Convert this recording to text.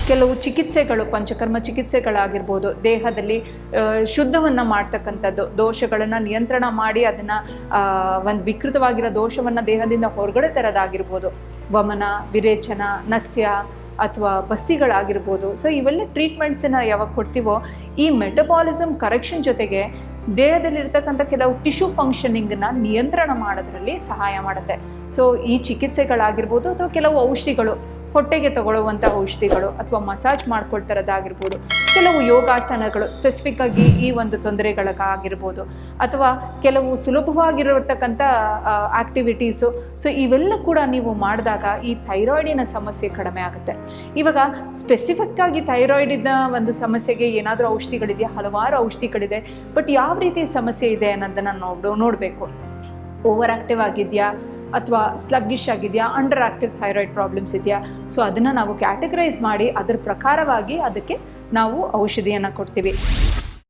ಕೆಲವು ಚಿಕಿತ್ಸೆಗಳು, ಪಂಚಕರ್ಮ ಚಿಕಿತ್ಸೆಗಳಾಗಿರ್ಬೋದು, ದೇಹದಲ್ಲಿ ಶುದ್ಧವನ್ನು ಮಾಡ್ತಕ್ಕಂಥದ್ದು, ದೋಷಗಳನ್ನು ನಿಯಂತ್ರಣ ಮಾಡಿ ಅದನ್ನು ಒಂದು ವಿಕೃತವಾಗಿರೋ ದೋಷವನ್ನು ದೇಹದಿಂದ ಹೊರಗಡೆ ತರೋದಾಗಿರ್ಬೋದು, ವಮನ, ವಿರೇಚನ, ನಸ್ಯ ಅಥವಾ ಬಸ್ತಿಗಳಾಗಿರ್ಬೋದು. ಸೊ ಇವೆಲ್ಲ ಟ್ರೀಟ್ಮೆಂಟ್ಸನ್ನು ಯಾವಾಗ ಕೊಡ್ತೀವೋ ಈ ಮೆಟಬಾಲಿಸಮ್ ಕರೆಕ್ಷನ್ ಜೊತೆಗೆ ದೇಹದಲ್ಲಿರ್ತಕ್ಕಂಥ ಕೆಲವು ಟಿಶ್ಯೂ ಫಂಕ್ಷನಿಂಗನ್ನು ನಿಯಂತ್ರಣ ಮಾಡೋದ್ರಲ್ಲಿ ಸಹಾಯ ಮಾಡುತ್ತೆ. ಸೊ ಈ ಚಿಕಿತ್ಸೆಗಳಾಗಿರ್ಬೋದು ಅಥವಾ ಕೆಲವು ಔಷಧಿಗಳು, ಹೊಟ್ಟೆಗೆ ತಗೊಳ್ಳುವಂಥ ಔಷಧಿಗಳು ಅಥವಾ ಮಸಾಜ್ ಮಾಡ್ಕೊಳ್ತಿರೋದಾಗಿರ್ಬೋದು, ಕೆಲವು ಯೋಗಾಸನಗಳು ಸ್ಪೆಸಿಫಿಕ್ ಆಗಿ ಈ ಒಂದು ತೊಂದರೆಗಳಿಗಾಗಿರ್ಬೋದು, ಅಥವಾ ಕೆಲವು ಸುಲಭವಾಗಿರತಕ್ಕಂಥ ಆ್ಯಕ್ಟಿವಿಟೀಸು. ಸೊ ಇವೆಲ್ಲ ಕೂಡ ನೀವು ಮಾಡಿದಾಗ ಈ ಥೈರಾಯ್ಡಿನ ಸಮಸ್ಯೆ ಕಡಿಮೆ ಆಗುತ್ತೆ. ಇವಾಗ ಸ್ಪೆಸಿಫಿಕ್ಕಾಗಿ ಥೈರಾಯ್ಡಿನ ಒಂದು ಸಮಸ್ಯೆಗೆ ಏನಾದರೂ ಔಷಧಿಗಳಿದೆಯಾ? ಹಲವಾರು ಔಷಧಿಗಳಿದೆ. ಬಟ್ ಯಾವ ರೀತಿ ಸಮಸ್ಯೆ ಇದೆ ಅನ್ನೋದನ್ನು ನೋಡಬೇಕು. ಓವರ್ ಆ್ಯಕ್ಟಿವ್ ಆಗಿದೆಯಾ ಅಥವಾ ಸ್ಲಗ್ಗಿಶ್ ಆಗಿದೆಯಾ, ಅಂಡರ್ ಆ್ಯಕ್ಟಿವ್ ಥೈರಾಯ್ಡ್ ಪ್ರಾಬ್ಲಮ್ಸ್ ಇದೆಯಾ? ಸೊ ಅದನ್ನು ನಾವು ಕ್ಯಾಟಗರೈಸ್ ಮಾಡಿ ಅದರ ಪ್ರಕಾರವಾಗಿ ಅದಕ್ಕೆ ನಾವು ಔಷಧಿಯನ್ನು ಕೊಡ್ತೀವಿ.